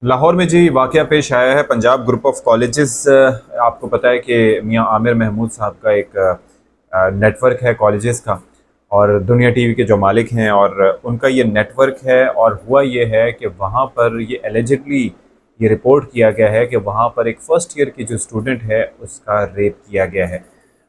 लाहौर में जी वाक़या पेश आया है। पंजाब ग्रुप ऑफ कॉलेजेस, आपको पता है कि मियां आमिर महमूद साहब का एक नेटवर्क है कॉलेजेस का, और दुनिया टीवी के जो मालिक हैं और उनका ये नेटवर्क है। और हुआ ये है कि वहाँ पर ये एलिजिडली ये रिपोर्ट किया गया है कि वहाँ पर एक फ़र्स्ट ईयर की जो स्टूडेंट है उसका रेप किया गया है।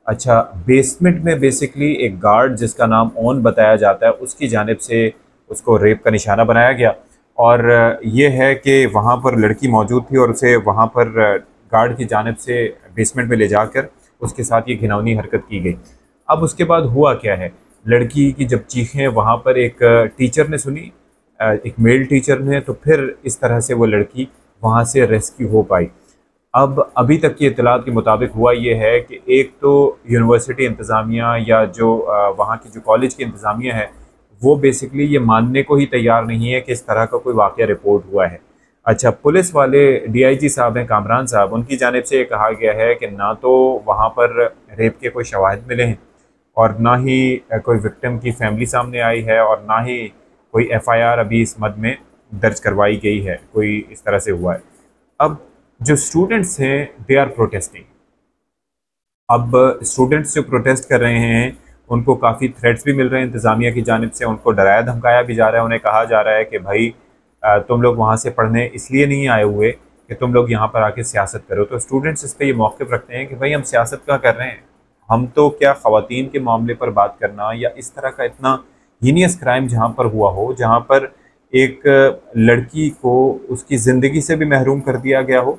अच्छा, बेसमेंट में बेसिकली एक गार्ड जिसका नाम ओन बताया जाता है उसकी जानिब से उसको रेप का निशाना बनाया गया। और ये है कि वहाँ पर लड़की मौजूद थी और उसे वहाँ पर गार्ड की जानिब से बेसमेंट में ले जाकर उसके साथ ये घिनौनी हरकत की गई। अब उसके बाद हुआ क्या है, लड़की की जब चीखें वहाँ पर एक टीचर ने सुनी, एक मेल टीचर ने, तो फिर इस तरह से वो लड़की वहाँ से रेस्क्यू हो पाई। अब अभी तक की इत्तलात के मुताबिक हुआ ये है कि एक तो यूनिवर्सिटी इंतज़ामिया या जो वहाँ की जो कॉलेज की इंतज़ामिया है वो बेसिकली ये मानने को ही तैयार नहीं है कि इस तरह का कोई वाक़या रिपोर्ट हुआ है। अच्छा, पुलिस वाले डीआईजी साहब हैं कामरान साहब, उनकी जानिब से ये कहा गया है कि ना तो वहाँ पर रेप के कोई शवाहिद मिले हैं और ना ही कोई विक्टिम की फैमिली सामने आई है और ना ही कोई एफआईआर अभी इस मद में दर्ज करवाई गई है, कोई इस तरह से हुआ है। अब जो स्टूडेंट्स हैं दे आर प्रोटेस्टिंग। अब स्टूडेंट्स जो प्रोटेस्ट कर रहे हैं उनको काफ़ी थ्रेट्स भी मिल रहे हैं इंतज़ामिया की जानिब से, उनको डराया धमकाया भी जा रहा है। उन्हें कहा जा रहा है कि भाई तुम लोग वहाँ से पढ़ने इसलिए नहीं आए हुए कि तुम लोग यहाँ पर आके सियासत करो। तो स्टूडेंट्स इस पर ये मौक़िफ़ रखते हैं कि भाई हम सियासत क्या कर रहे हैं, हम तो क्या ख़वातीन के मामले पर बात करना या इस तरह का इतना हीनियस क्राइम जहाँ पर हुआ हो, जहाँ पर एक लड़की को उसकी ज़िंदगी से भी महरूम कर दिया गया हो,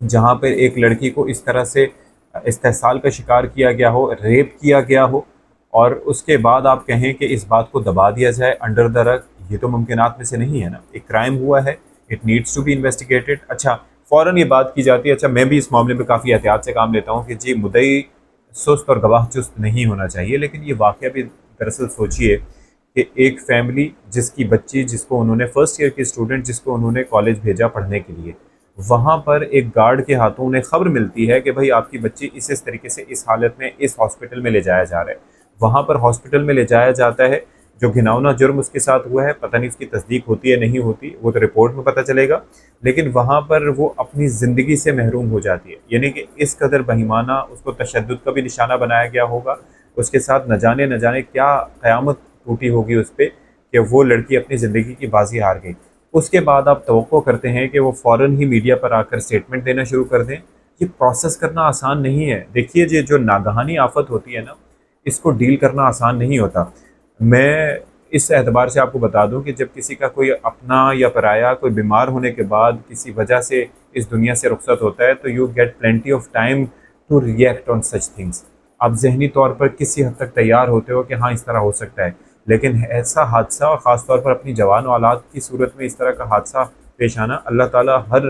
जहाँ पर एक लड़की को इस तरह से इस्तेहसाल का शिकार किया गया हो, रेप किया गया हो, और उसके बाद आप कहें कि इस बात को दबा दिया जाए अंडर द रग, ये तो मुमकिनात में से नहीं है ना। एक क्राइम हुआ है, it needs to be investigated. अच्छा, फ़ौरन ये बात की जाती है। अच्छा, मैं भी इस मामले में काफ़ी एहतियात से काम लेता हूँ कि जी मुद्दई सुस्त और गवाह चुस्त नहीं होना चाहिए, लेकिन ये वाक़या भी दरअसल सोचिए कि एक फैमिली जिसकी बच्ची, जिसको उन्होंने फर्स्ट ईयर की स्टूडेंट जिसको उन्होंने कॉलेज भेजा पढ़ने के लिए, वहाँ पर एक गार्ड के हाथों उन्हें खबर मिलती है कि भाई आपकी बच्ची इस तरीके से इस हालत में इस हॉस्पिटल में ले जाया जा रहा है। वहाँ पर हॉस्पिटल में ले जाया जाता है, जो घिनौना जुर्म उसके साथ हुआ है पता नहीं उसकी तस्दीक होती है नहीं होती, वो तो रिपोर्ट में पता चलेगा, लेकिन वहाँ पर वो अपनी ज़िंदगी से महरूम हो जाती है। यानी कि इस कदर बहिमाना उसको तशद्दुद का भी निशाना बनाया गया होगा, उसके साथ न जाने क्या क़यामत टूटी होगी उस पर कि वो लड़की अपनी ज़िंदगी की बाजी हार गई। उसके बाद आप तवक्को करते हैं कि वो फ़ौरन ही मीडिया पर आकर स्टेटमेंट देना शुरू कर दें। ये प्रोसेस करना आसान नहीं है। देखिए, ये जो नागहानी आफत होती है ना, इसको डील करना आसान नहीं होता। मैं इस एतबार से आपको बता दूं कि जब किसी का कोई अपना या पराया कोई बीमार होने के बाद किसी वजह से इस दुनिया से रुखसत होता है, तो you get plenty of time to react on such things. आप जहनी तौर पर किसी हद तक तैयार होते हो कि हाँ इस तरह हो सकता है, लेकिन ऐसा हादसा, और ख़ास तौर पर अपनी जवान औलाद की सूरत में इस तरह का हादसा पेश आना, अल्लाह ताला हर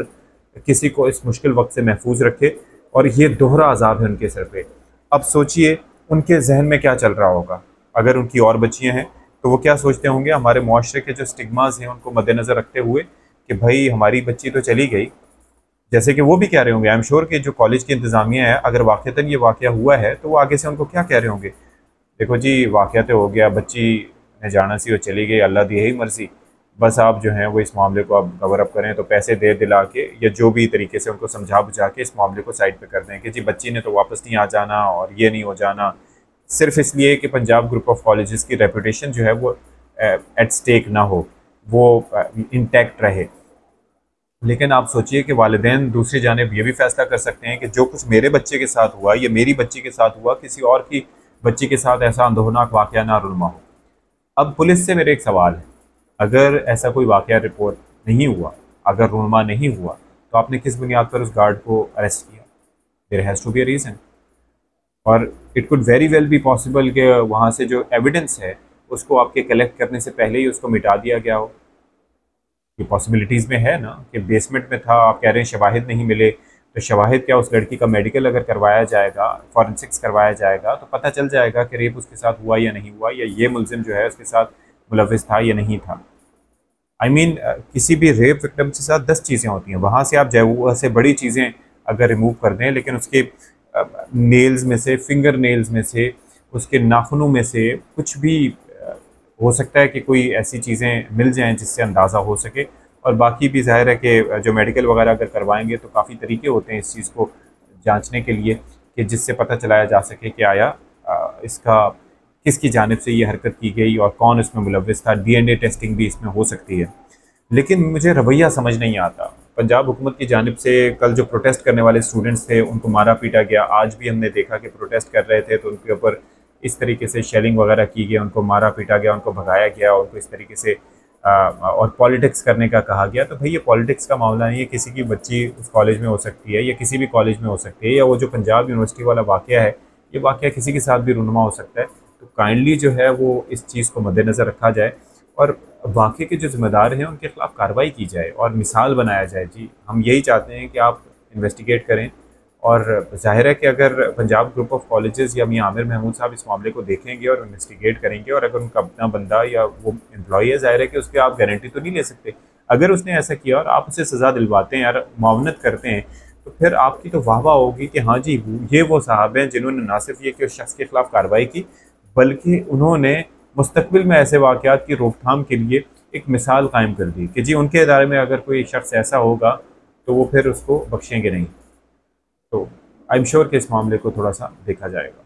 किसी को इस मुश्किल वक्त से महफूज रखे, और ये दोहरा अजाब है उनके सर पे। अब सोचिए उनके जहन में क्या चल रहा होगा। अगर उनकी और बच्चियाँ हैं तो वो क्या सोचते होंगे, हमारे मुआशरे के जो स्टिग्मास हैं उनको मद्देनज़र रखते हुए कि भाई हमारी बच्ची तो चली गई। जैसे कि वो भी कह रहे होंगे, आई एम श्योर कि जो कॉलेज की इंतज़ामिया है, अगर वाक़तन ये वाक़या हुआ है तो वो आगे से उनको क्या कह रहे होंगे, देखो जी वाक़या तो हो गया, बच्ची ने जाना सी वो चली गई, अल्लाह दी यही मर्ज़ी, बस आप जो हैं वो इस मामले को आप कवर अप करें, तो पैसे दे दिला के या जो भी तरीके से उनको समझा बुझा के इस मामले को साइड पे कर दें कि जी बच्ची ने तो वापस नहीं आ जाना और ये नहीं हो जाना, सिर्फ इसलिए कि पंजाब ग्रुप ऑफ कॉलेजेस की रेपुटेशन जो है वो एट स्टेक ना हो, वो इंटैक्ट रहे। लेकिन आप सोचिए कि वालिदैन दूसरी जानिब ये भी फैसला कर सकते हैं कि जो कुछ मेरे बच्चे के साथ हुआ या मेरी बच्ची के साथ हुआ, किसी और की बच्ची के साथ ऐसा अंदोहनाक वाक़या ना रुनमा हो। अब पुलिस से मेरे एक सवाल है, अगर ऐसा कोई वाक़या रिपोर्ट नहीं हुआ, अगर रुनमा नहीं हुआ, तो आपने किस बुनियाद पर उस गार्ड को अरेस्ट किया? There has to be a reason. और it could very well be possible कि वहाँ से जो एविडेंस है उसको आपके कलेक्ट करने से पहले ही उसको मिटा दिया गया हो। ये पॉसिबिलिटीज़ में है ना कि बेसमेंट में था, आप कह रहे हैं शवाहिद नहीं मिले, तो शवाहिद क्या, उस लड़की का मेडिकल अगर करवाया जाएगा, फॉरेंसिक्स करवाया जाएगा, तो पता चल जाएगा कि रेप उसके साथ हुआ या नहीं हुआ, या ये मुलजिम जो है उसके साथ मुलविस था या नहीं था। आई मीन किसी भी रेप विक्टिम के साथ 10 चीज़ें होती हैं, वहाँ से आप जहूआ से बड़ी चीज़ें अगर रिमूव कर दें, लेकिन उसके नेल्स में से, फिंगर नेल्स में से, उसके नाखूनों में से कुछ भी हो सकता है कि कोई ऐसी चीज़ें मिल जाएं जिससे अंदाज़ा हो सके, और बाकी भी ज़ाहिर है कि जो मेडिकल वगैरह अगर करवाएंगे तो काफ़ी तरीके होते हैं इस चीज़ को जांचने के लिए कि जिससे पता चलाया जा सके कि आया इसका किसकी जानिब से ये हरकत की गई और कौन इसमें मुलव्विस था। डीएनए टेस्टिंग भी इसमें हो सकती है। लेकिन मुझे रवैया समझ नहीं आता। पंजाब हुकूमत की जानिब से कल जो प्रोटेस्ट करने वाले स्टूडेंट्स थे उनको मारा पीटा गया। आज भी हमने देखा कि प्रोटेस्ट कर रहे थे तो उनके ऊपर इस तरीके से शेलिंग वगैरह की गई, उनको मारा पीटा गया, उनको भगाया गया, उनको इस तरीके से और पॉलिटिक्स करने का कहा गया। तो भाई ये पॉलिटिक्स का मामला नहीं है। किसी की बच्ची उस कॉलेज में हो सकती है या किसी भी कॉलेज में हो सकती है, या वो जो पंजाब यूनिवर्सिटी वाला वाक़या है ये वाक़या किसी के साथ भी रूनुमा हो सकता है। तो काइंडली जो है वो इस चीज़ को मद्देनज़र रखा जाए और वाक़े के जो ज़िम्मेदार हैं उनके ख़िलाफ़ कार्रवाई की जाए और मिसाल बनाया जाए। जी, हम यही चाहते हैं कि आप इन्वेस्टिगेट करें। और ज़ाहिर है कि अगर पंजाब ग्रुप ऑफ कॉलेजेस या मियां आमिर महमूद साहब इस मामले को देखेंगे और इन्वेस्टिगेट करेंगे, और अगर उनका अपना बंदा या वो एम्प्लॉई है, ज़ाहिर है कि उसके आप गारंटी तो नहीं ले सकते। अगर उसने ऐसा किया और आप उसे सज़ा दिलवाते हैं यार, मुआवनत करते हैं, तो फिर आपकी तो वाह वाह होगी कि हाँ जी, ये वो साहब हैं जिन्होंने ना सिर्फ ये कि उस शख्स के ख़िलाफ़ कार्रवाई की, बल्कि उन्होंने मुस्तकबिल में ऐसे वाक़यात की रोकथाम के लिए एक मिसाल कायम कर दी कि जी उनके इदारे में अगर कोई शख्स ऐसा होगा तो वो फिर उसको बख्शेंगे नहीं। तो आई एम श्योर कि इस मामले को थोड़ा सा देखा जाएगा।